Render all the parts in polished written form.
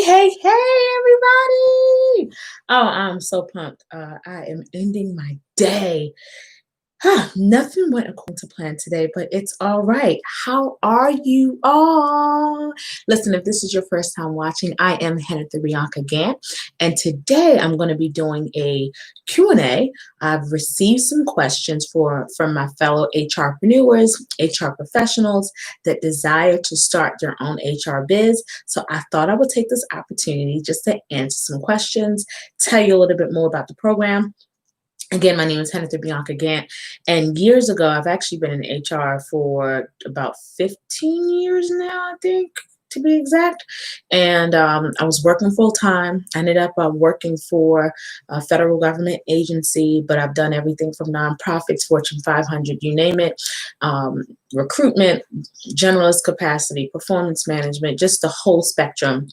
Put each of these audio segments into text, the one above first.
Hey, everybody. Oh, I'm so pumped. I am ending my day. Nothing went according to plan today, but it's all right. How are you all? Listen, if this is your first time watching, I am Hannah the Bianca Gant, and today I'm going to be doing a Q&A. I've received some questions from my fellow HRpreneurs, HR professionals that desire to start their own HR biz. So I thought I would take this opportunity just to answer some questions, tell you a little bit more about the program. Again, my name is Hannah Bianca Gant, and years ago, I've actually been in HR for about 15 years now, I think, to be exact. And I was working full time. I ended up working for a federal government agency, but I've done everything from nonprofits, Fortune 500, you name it, recruitment, generalist capacity, performance management, just the whole spectrum.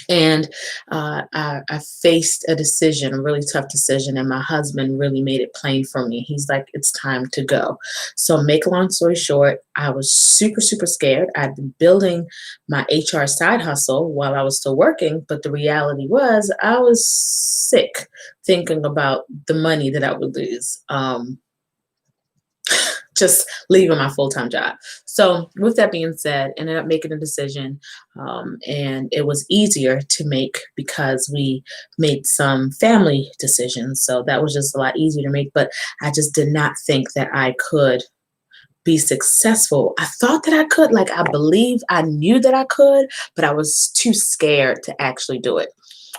And I faced a decision, a really tough decision, and my husband really made it plain for me. He's like, it's time to go. So make a long story short, I was super, super scared. I'd been building my HR side hustle while I was still working, but the reality was I was sick thinking about the money that I would lose. Just leaving my full-time job. So with that being said, ended up making a decision, and it was easier to make because we made some family decisions. So that was just a lot easier to make, but I just did not think that I could be successful. I thought that I could, like I knew that I could, but I was too scared to actually do it.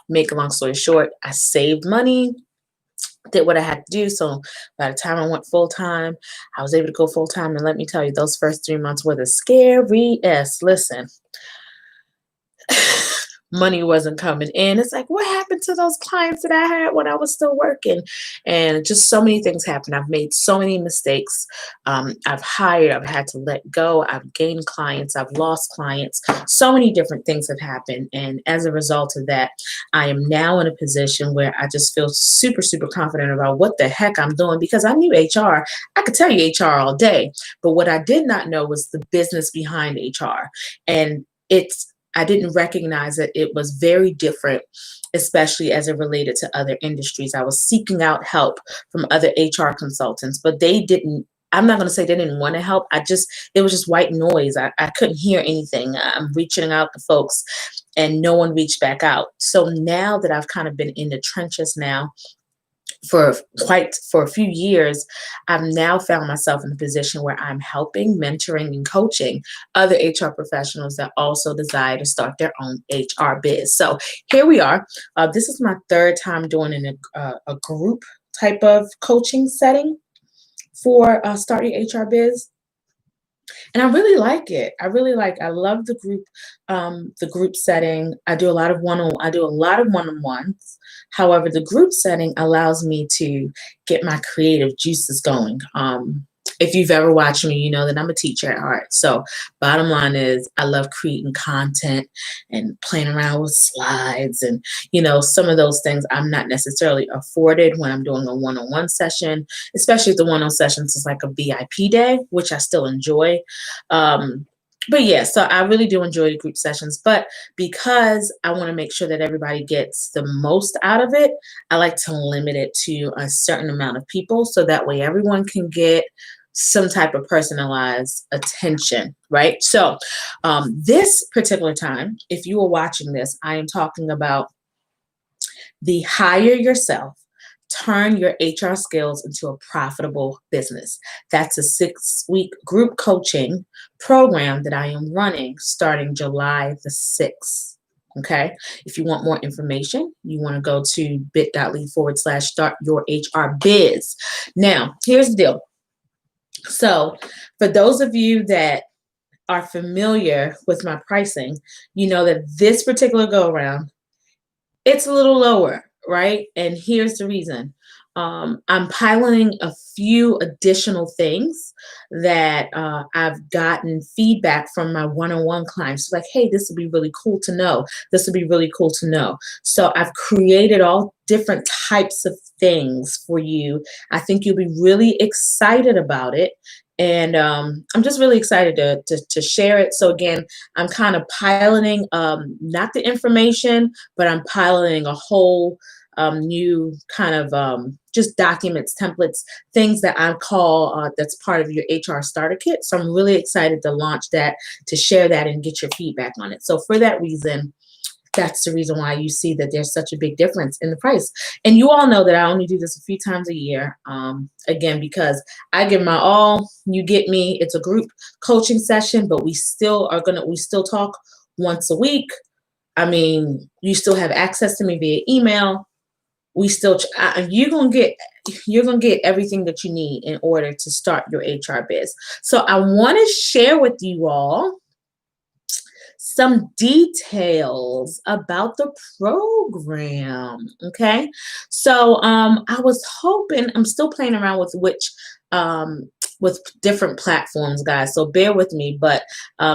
Make a long story short, I saved money, did what I had to do. So by the time I went full time, I was able to go full time. And let me tell you, those first 3 months were the scariest. Listen, money wasn't coming in. It's like, what happened to those clients that I had when I was still working? And just so many things happened. I've made so many mistakes. I've hired, I've had to let go. I've gained clients. I've lost clients. So many different things have happened. And as a result of that, I am now in a position where I just feel super, super confident about what the heck I'm doing, because I knew HR. I could tell you HR all day, but what I did not know was the business behind HR. And I didn't recognize that it was very different, especially as it related to other industries. I was seeking out help from other HR consultants, but they didn't. I'm not going to say they didn't want to help. It was just white noise. I couldn't hear anything. I'm reaching out to folks and no one reached back out. So now that I've kind of been in the trenches now for a few years, I've now found myself in a position where I'm helping, mentoring, and coaching other HR professionals that also desire to start their own HR biz. So here we are. This is my third time doing a group type of coaching setting for starting HR biz. And I really like it. I love the group setting. I do a lot of one-on-ones. However, the group setting allows me to get my creative juices going. If you've ever watched me, you know that I'm a teacher at heart. So bottom line is I love creating content and playing around with slides and, some of those things I'm not necessarily afforded when I'm doing a one-on-one session, especially if the one-on-one sessions is like a VIP day, which I still enjoy. But yeah, so I really do enjoy the group sessions, but because I want to make sure that everybody gets the most out of it, I like to limit it to a certain amount of people so that way everyone can get some type of personalized attention, right? So this particular time, if you are watching this, I am talking about the hire yourself, turn your HR skills into a profitable business. That's a 6-week group coaching program that I am running starting July the 6th. Okay. If you want more information, you want to go to bit.ly/start your HR biz. Now, here's the deal. So for those of you that are familiar with my pricing, you know that this particular go around, it's a little lower, right? And here's the reason. I'm piloting a few additional things that I've gotten feedback from my one-on-one clients. Like, hey, this would be really cool to know. This would be really cool to know. So I've created all different types of things for you. I think you'll be really excited about it. And I'm just really excited to share it. So again, I'm kind of piloting not the information, but I'm piloting a whole new kind of just documents, templates, things that I call that's part of your HR starter kit. So I'm really excited to launch that, to share that and get your feedback on it. So for that reason, that's the reason why you see that there's such a big difference in the price. And you all know that I only do this a few times a year. Again, because I give my all, you get me. It's a group coaching session, but we still talk once a week. I mean, you still have access to me via email. We still, you're gonna get everything that you need in order to start your HR biz. So I want to share with you all some details about the program. Okay. So I was hoping, I'm still playing around with different platforms, guys. So bear with me. But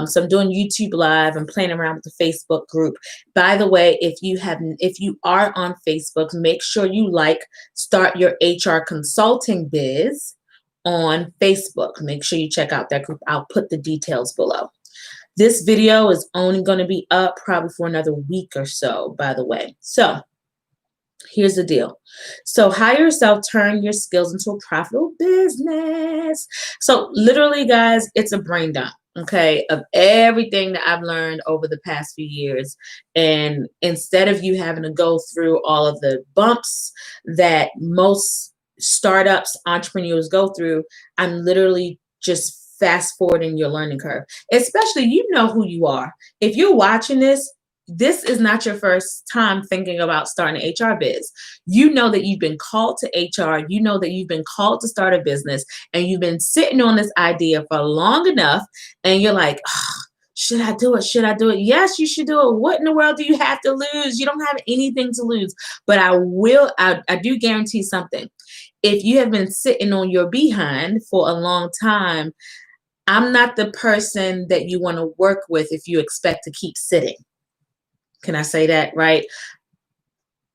so I'm doing YouTube Live. I'm playing around with the Facebook group. By the way, if you are on Facebook, make sure you Start Your HR Consulting Biz on Facebook. Make sure you check out that group. I'll put the details below. This video is only going to be up probably for another week or so, by the way. So here's the deal. So hire yourself, turn your skills into a profitable business. So literally, guys, it's a brain dump, okay, of everything that I've learned over the past few years. And instead of you having to go through all of the bumps that most startups, entrepreneurs go through, I'm literally just fast forwarding your learning curve. Especially, you know who you are. If you're watching this, this is not your first time thinking about starting an HR biz. You know that you've been called to HR. You know that you've been called to start a business, and you've been sitting on this idea for long enough, and you're like, oh, should I do it? Should I do it? Yes, you should do it. What in the world do you have to lose? You don't have anything to lose. But I do guarantee something. If you have been sitting on your behind for a long time, I'm not the person that you want to work with if you expect to keep sitting. Can I say that, right?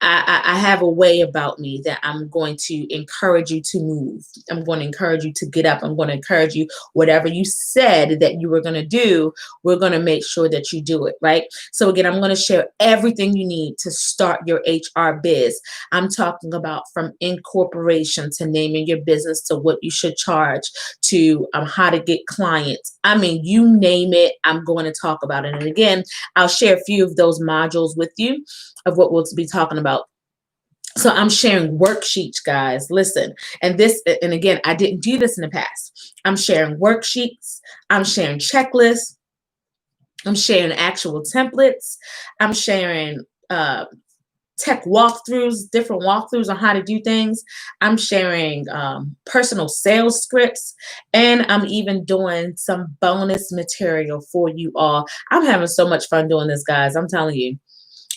I have a way about me that I'm going to encourage you to move. I'm going to encourage you to get up. I'm going to encourage you, whatever you said that you were going to do, we're going to make sure that you do it, right? So again, I'm going to share everything you need to start your HR biz. I'm talking about from incorporation to naming your business to what you should charge to how to get clients. I mean, you name it, I'm going to talk about it. And again, I'll share a few of those modules with you of what we'll be talking about. So I'm sharing worksheets, guys. Listen, and again, I didn't do this in the past. I'm sharing worksheets. I'm sharing checklists. I'm sharing actual templates. I'm sharing tech walkthroughs, different walkthroughs on how to do things. I'm sharing personal sales scripts, and I'm even doing some bonus material for you all. I'm having so much fun doing this, guys. I'm telling you.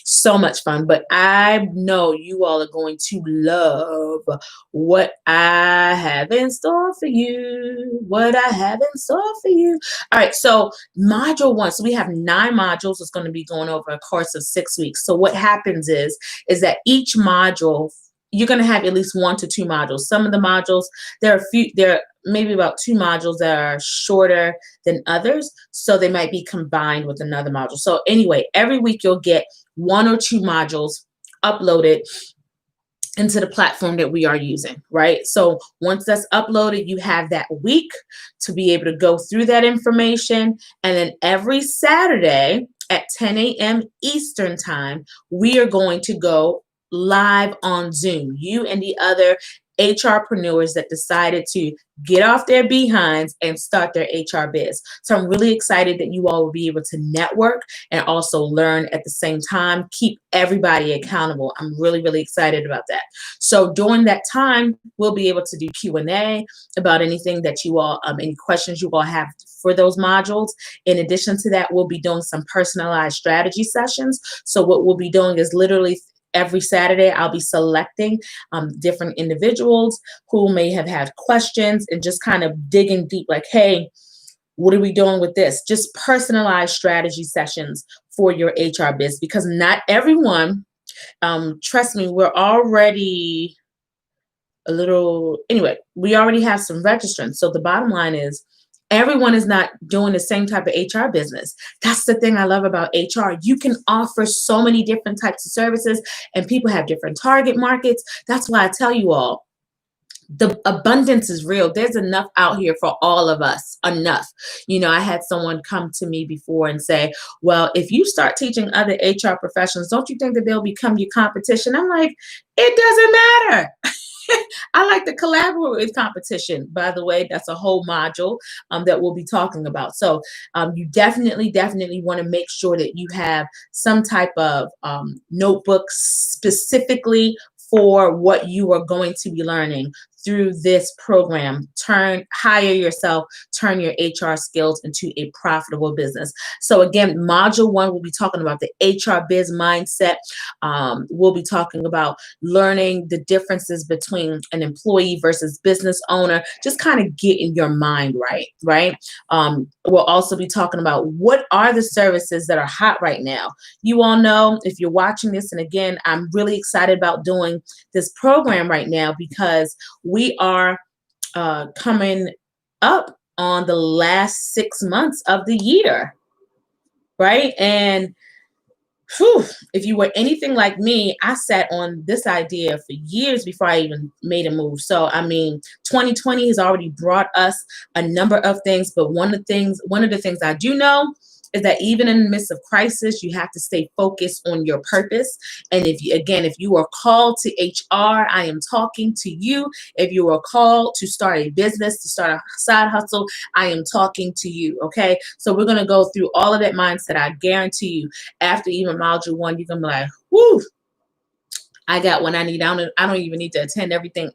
So much fun, but I know you all are going to love what I have in store for you. What I have in store for you. All right, so module 1. So we have 9 modules. It's going to be going over a course of 6 weeks. So what happens is that each module, you're going to have at least 1 to 2 modules. Some of the modules, there are maybe about 2 modules that are shorter than others, so they might be combined with another module. So anyway, every week you'll get 1 or 2 modules uploaded into the platform that we are using, right? So once that's uploaded, you have that week to be able to go through that information. And then every Saturday at 10 a.m. Eastern time, we are going to go live on Zoom. You and the other HRpreneurs that decided to get off their behinds and start their HR biz. So I'm really excited that you all will be able to network and also learn at the same time, keep everybody accountable. I'm really, really excited about that. So during that time, we'll be able to do Q&A about anything that you all, any questions you all have for those modules. In addition to that, we'll be doing some personalized strategy sessions. So what we'll be doing is literally every Saturday, I'll be selecting different individuals who may have had questions and just kind of digging deep like, hey, what are we doing with this? Just personalized strategy sessions for your HR biz, because not everyone, trust me, we're already a little, anyway, we already have some registrants. So the bottom line is everyone is not doing the same type of HR business. That's the thing I love about HR. You can offer so many different types of services and people have different target markets. That's why I tell you all, the abundance is real. There's enough out here for all of us, enough. I had someone come to me before and say, well, if you start teaching other HR professionals, don't you think that they'll become your competition? I'm like, it doesn't matter. I like to collaborate with competition. By the way, that's a whole module that we'll be talking about. So you definitely want to make sure that you have some type of notebook specifically for what you are going to be learning through this program. Hire yourself, turn your HR skills into a profitable business. So again, module 1, we'll be talking about the HR biz mindset. We'll be talking about learning the differences between an employee versus business owner, just kind of getting your mind right? We'll also be talking about what are the services that are hot right now. You all know, if you're watching this, and again, I'm really excited about doing this program right now because we are coming up on the last 6 months of the year, right? And if you were anything like me, I sat on this idea for years before I even made a move. So, 2020 has already brought us a number of things, but one of the things I do know is that even in the midst of crisis, you have to stay focused on your purpose. And if you are called to HR, I am talking to you. If you are called to start a business, to start a side hustle, I am talking to you. Okay. So we're going to go through all of that mindset. I guarantee you, after even module 1, you're going to be like, whoo, I got what I need. I don't even need to attend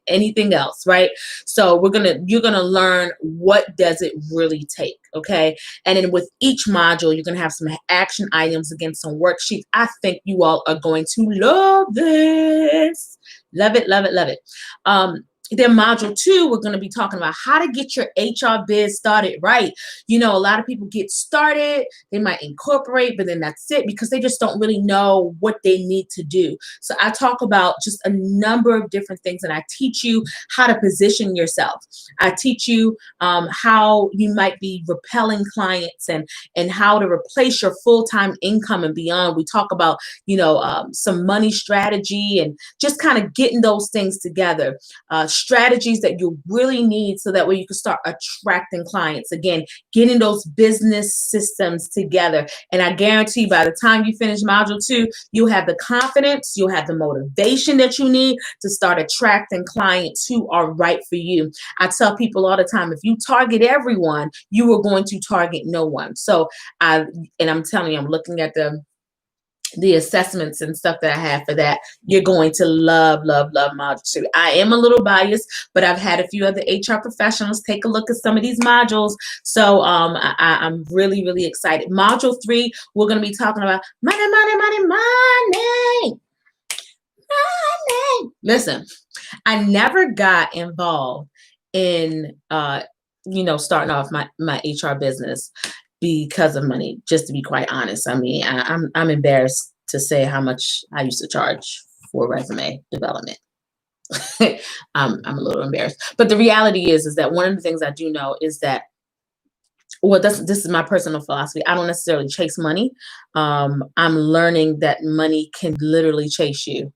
anything else, right? So you're gonna learn what does it really take, okay? And then with each module, you're gonna have some action items against some worksheets. I think you all are going to love this. Love it, love it, love it. Then module 2, we're going to be talking about how to get your HR biz started right. A lot of people get started, they might incorporate, but then that's it because they just don't really know what they need to do. So I talk about just a number of different things, and I teach you how to position yourself. I teach you how you might be repelling clients and how to replace your full-time income and beyond. We talk about, some money strategy and just kind of getting those things together. Strategies that you really need so that way you can start attracting clients. Again, getting those business systems together. And I guarantee by the time you finish module 2, you'll have the confidence, you'll have the motivation that you need to start attracting clients who are right for you. I tell people all the time, if you target everyone, you are going to target no one. So I'm telling you, I'm looking at the assessments and stuff that I have for that. You're going to love module 2. I am a little biased, but I've had a few other HR professionals take a look at some of these modules. So I'm really excited. Module 3, we're going to be talking about money. Listen, I never got involved in starting off my HR business because of money, just to be quite honest. I'm embarrassed to say how much I used to charge for resume development. I'm a little embarrassed. But the reality is that one of the things I do know is that, well, this is my personal philosophy. I don't necessarily chase money. I'm learning that money can literally chase you.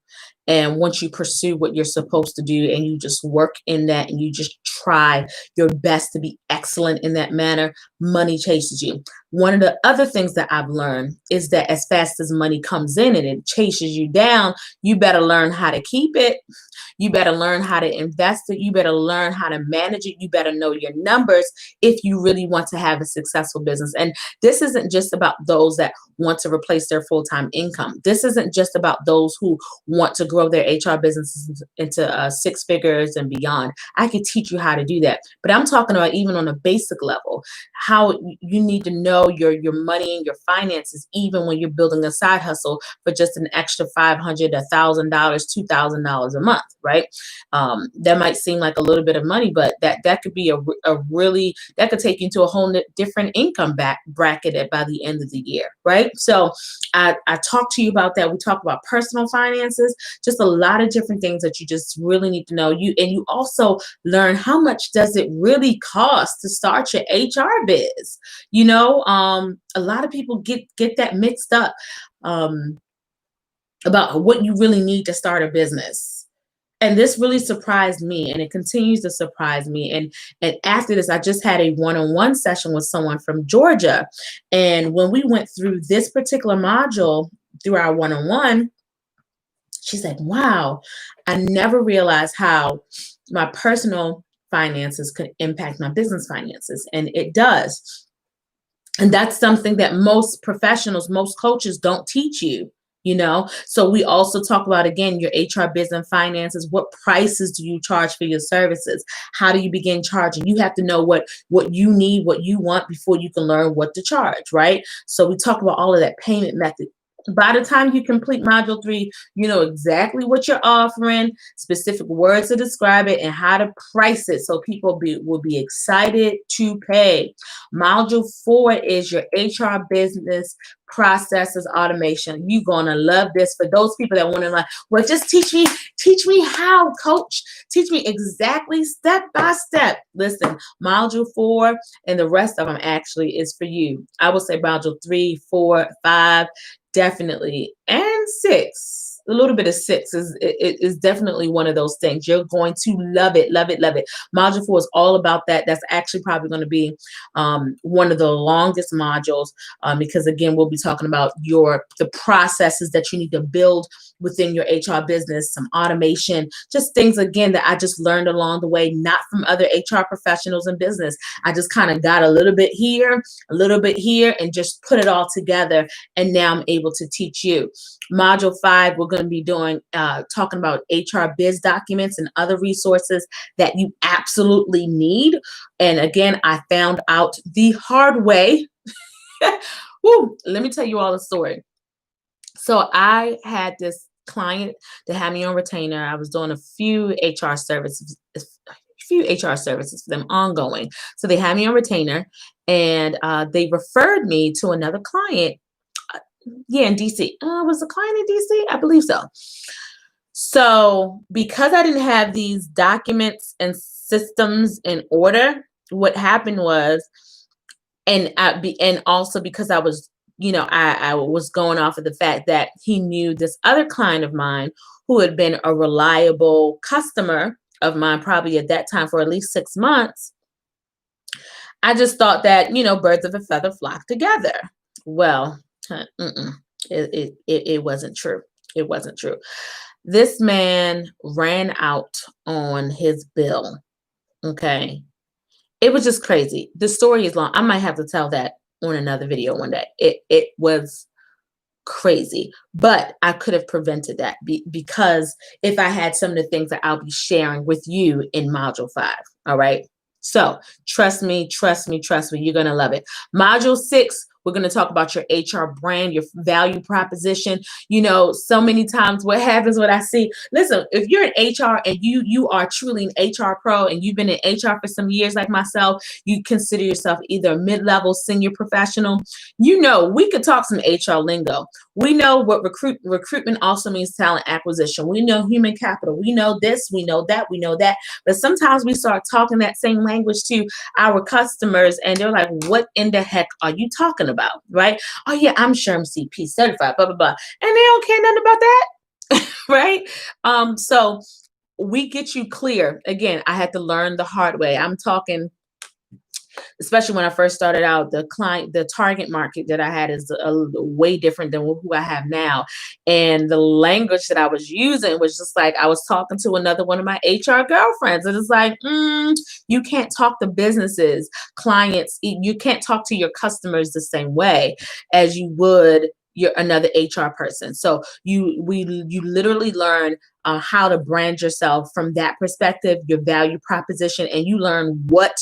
And once you pursue what you're supposed to do and you just work in that and you just try your best to be excellent in that manner, money chases you. One of the other things that I've learned is that as fast as money comes in and it chases you down, you better learn how to keep it. You better learn how to invest it. You better learn how to manage it. You better know your numbers if you really want to have a successful business. And this isn't just about those that want to replace their full-time income. This isn't just about those who want to grow their HR businesses into 6 figures and beyond. I could teach you how to do that. But I'm talking about even on a basic level, how you need to know grow your money and your finances, even when you're building a side hustle for just an extra $500, $1,000, $2,000 a month, right? That might seem like a little bit of money, but that could be a really, that could take you to a whole different income bracket by the end of the year, right? So I talked to you about that. We talk about personal finances, just a lot of different things that you just really need to know. You also learn how much does it really cost to start your HR biz. A lot of people get that mixed up, about what you really need to start a business. And this really surprised me, and it continues to surprise me. And after this, I just had a one-on-one session with someone from Georgia. And when we went through this particular module through our one-on-one, she said, wow, I never realized how my personal finances could impact my business finances. And it does. And that's something that most professionals, most coaches don't teach you. So we also talk about, again, your HR business finances. What prices do you charge for your services? How do you begin charging? You have to know what you need, what you want, before you can learn what to charge, right? So we talk about all of that payment method. By the time you complete module 3, you know exactly what you're offering, specific words to describe it, and how to price it so people will be excited to pay. Module 4 is your HR business processes automation. You're gonna love this. For those people that want to like, well, just teach me how, coach. Teach me exactly step by step. Listen, module 4 and the rest of them actually is for you. I would say module 3, 4, 5. Definitely. And 6, a little bit of 6 is definitely one of those things. You're going to love it, love it, love it. Module 4 is all about that. That's actually probably going to be one of the longest modules, because again, we'll be talking about the processes that you need to build within your HR business, some automation, just things, again, that I just learned along the way, not from other HR professionals in business. I just kind of got a little bit here, and just put it all together. And now I'm able to teach you. Module 5, we're going to be doing, talking about HR biz documents and other resources that you absolutely need. And again, I found out the hard way. Woo, let me tell you all the story. So I had this client that had me on retainer. I was doing a few HR services for them ongoing. So they had me on retainer, and they referred me to another client. In DC. Was the client in DC? I believe so. So because I didn't have these documents and systems in order, what happened was, and also because I was, I was going off of the fact that he knew this other client of mine who had been a reliable customer of mine, probably at that time for at least 6 months. I just thought that, birds of a feather flock together. Well, it wasn't true. It wasn't true. This man ran out on his bill. Okay. It was just crazy. The story is long. I might have to tell that on another video one day. It was crazy, but I could have prevented that because if I had some of the things that I'll be sharing with you in module 5. All right. So trust me, you're going to love it. Module 6, we're going to talk about your HR brand, your value proposition. So many times what happens, what I see, listen, if you're in HR and you are truly an HR pro and you've been in HR for some years like myself, you consider yourself either a mid-level senior professional, we could talk some HR lingo. We know what recruitment also means, talent acquisition. We know human capital. We know this, we know that. But sometimes we start talking that same language to our customers and they're like, what in the heck are you talking about? Right? Oh yeah, I'm CP certified, blah, blah, blah. And they don't care nothing about that. Right? So we get you clear. Again, I had to learn the hard way. I'm talking, especially when I first started out, the target market that I had is way different than who I have now. And the language that I was using was just like, I was talking to another one of my HR girlfriends. And it's like, you can't talk to businesses, clients. You can't talk to your customers the same way as you would another HR person. So you literally learn how to brand yourself from that perspective, your value proposition, and you learn what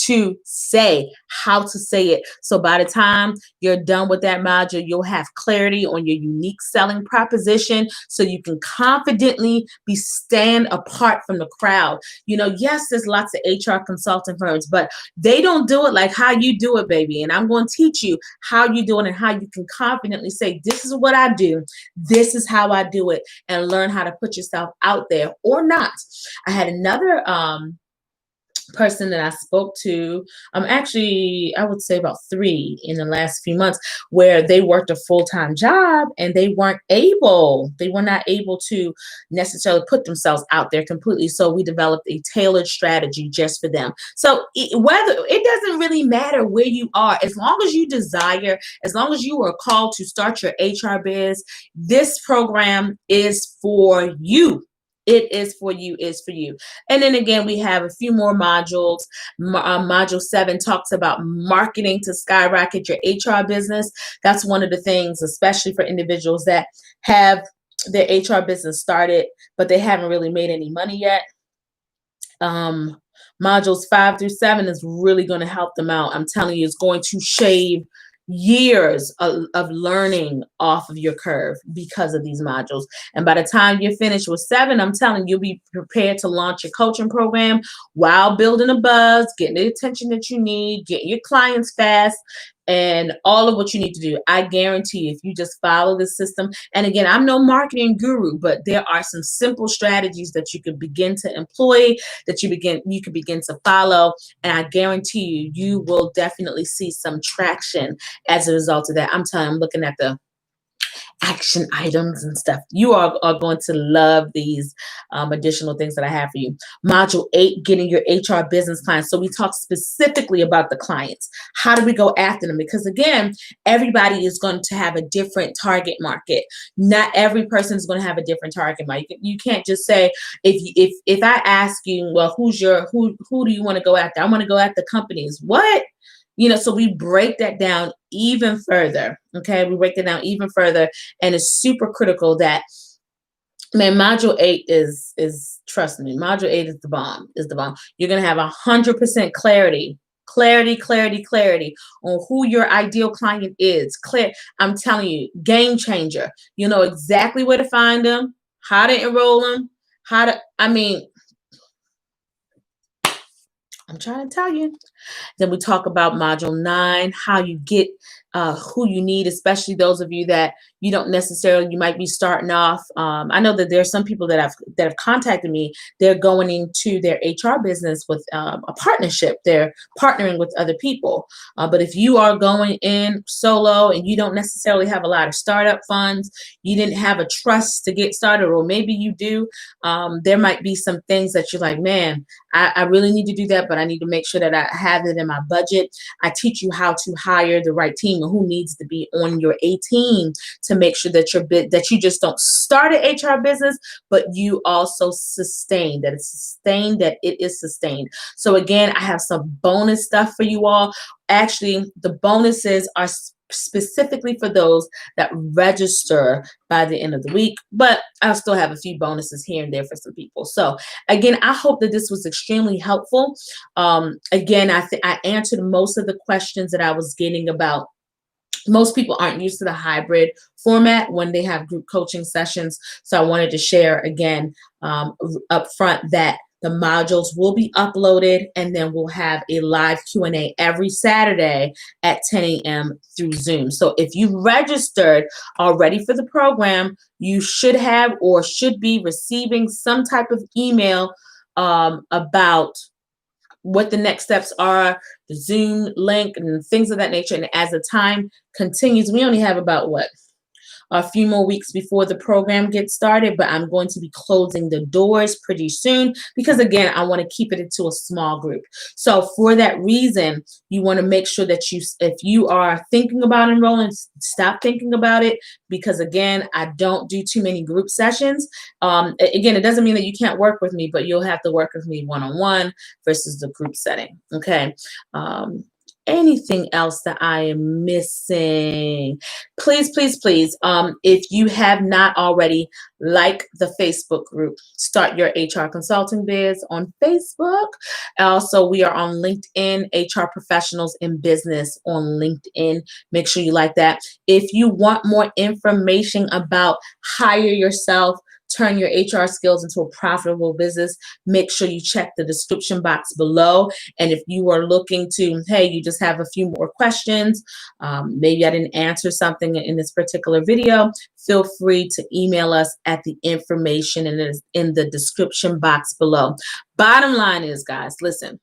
to say, how to say it. So by the time you're done with that module, you'll have clarity on your unique selling proposition so you can confidently stand apart from the crowd. You know, yes, there's lots of HR consulting firms, but they don't do it like how you do it, baby. And I'm going to teach you how you do it and how you can confidently say, this is what I do. This is how I do it, and learn how to put yourself out there or not. I had another person that I spoke to, actually, I would say about 3 in the last few months, where they worked a full-time job and they were not able to necessarily put themselves out there completely. So we developed a tailored strategy just for them. So it doesn't really matter where you are, as long as you desire, as long as you are called to start your HR biz, this program is for you. It is for you, is for you. And then again, we have a few more modules. Module 7 talks about marketing to skyrocket your HR business. That's one of the things, especially for individuals that have their HR business started, but they haven't really made any money yet. Modules 5 through 7 is really going to help them out. I'm telling you, it's going to shave years of learning off of your curve because of these modules. And by the time you're finished with 7, I'm telling you, you'll be prepared to launch your coaching program while building a buzz, getting the attention that you need, getting your clients fast, and all of what you need to do. I guarantee you, if you just follow the system, and again, I'm no marketing guru, but there are some simple strategies that you could begin to employ, that you could begin to follow, and I guarantee you, you will definitely see some traction as a result of that. I'm telling you, I'm looking at the action items and stuff. You are going to love these additional things that I have for you. Module 8, getting your HR business clients. So we talk specifically about the clients. How do we go after them? Because again, everybody is going to have a different target market. Not every person is going to have a different target market. You can't just say, if I ask you, well, who do you want to go after? I want to go after companies. What? You know, so we break that down even further. Okay, we break it down even further, and it's super critical that, man, module 8 is trust me, module 8 is the bomb. You're gonna have 100% clarity on who your ideal client is. I'm telling you, game changer. You know exactly where to find them, how to enroll them, I'm trying to tell you. Then we talk about module 9, how you get who you need, especially those of you that you might be starting off. I know that there are some people that have contacted me. They're going into their HR business with a partnership. They're partnering with other people. But if you are going in solo and you don't necessarily have a lot of startup funds, you didn't have a trust to get started, or maybe you do, there might be some things that you're like, man, I really need to do that, but I need to make sure that I have it in my budget. I teach you how to hire the right team and who needs to be on your A team to make sure that you just don't start an HR business, but you also sustain, that it is sustained. So again, I have some bonus stuff for you all. Actually, the bonuses are specifically for those that register by the end of the week, but I'll still have a few bonuses here and there for some people. So again, I hope that this was extremely helpful. Again, I answered most of the questions that I was getting about. Most people aren't used to the hybrid format when they have group coaching sessions. So I wanted to share again up front that the modules will be uploaded, and then we'll have a live Q&A every Saturday at 10 a.m. through Zoom. So if you registered already for the program, you should have or should be receiving some type of email about what the next steps are, the Zoom link, and things of that nature. And as the time continues, we only have about a few more weeks before the program gets started, but I'm going to be closing the doors pretty soon because, again, I want to keep it into a small group. So for that reason, you want to make sure that if you are thinking about enrolling, stop thinking about it, because, again, I don't do too many group sessions. Again, it doesn't mean that you can't work with me, but you'll have to work with me one-on-one versus the group setting, okay? Anything else that I am missing? Please, please, please, if you have not already, like the Facebook group, Start Your HR Consulting Biz on Facebook. Also, we are on LinkedIn, HR Professionals in Business on LinkedIn. Make sure you like that. If you want more information about hire yourself, turn your HR skills into a profitable business, make sure you check the description box below. And if you are looking to, hey, you just have a few more questions, maybe I didn't answer something in this particular video, feel free to email us at the information in the description box below. Bottom line is, guys, listen,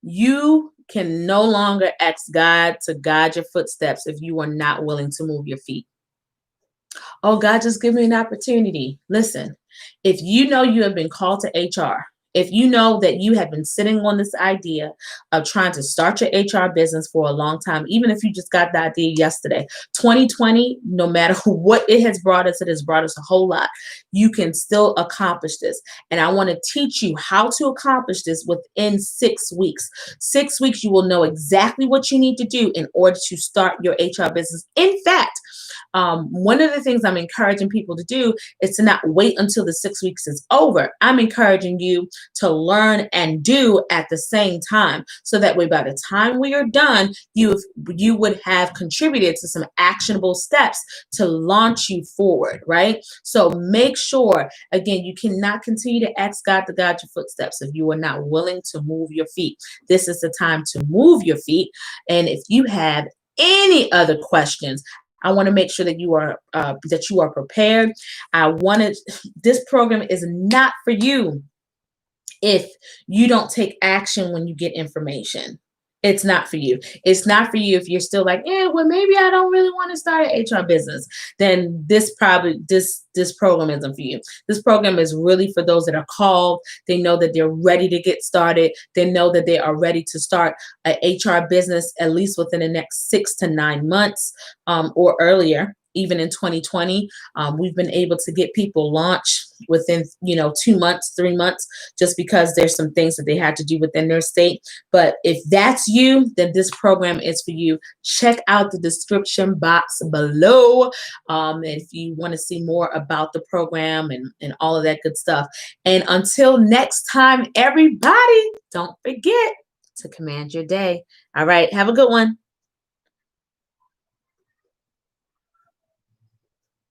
you can no longer ask God to guide your footsteps if you are not willing to move your feet. Oh, God, just give me an opportunity. Listen, if you know you have been called to HR, if you know that you have been sitting on this idea of trying to start your HR business for a long time, even if you just got the idea yesterday, 2020, no matter what it has brought us, it has brought us a whole lot. You can still accomplish this. And I want to teach you how to accomplish this within 6 weeks. 6 weeks, you will know exactly what you need to do in order to start your HR business. In fact, one of the things I'm encouraging people to do is to not wait until the 6 weeks is over. I'm encouraging you to learn and do at the same time. So that way, by the time we are done, you would have contributed to some actionable steps to launch you forward, right? So make sure, again, you cannot continue to ask God to guide your footsteps if you are not willing to move your feet. This is the time to move your feet. And if you have any other questions, I want to make sure that you are prepared. This program is not for you if you don't take action when you get information. It's not for you. It's not for you if you're still like, yeah, well, maybe I don't really want to start an HR business. Then this program isn't for you. This program is really for those that are called. They know that they're ready to get started. They know that they are ready to start an HR business at least within the next 6 to 9 months, or earlier. Even in 2020, we've been able to get people launched within 2 months, 3 months, just because there's some things that they had to do within their state. But if that's you, then this program is for you. Check out the description box below if you want to see more about the program and all of that good stuff. And until next time, everybody, don't forget to command your day. All right, have a good one.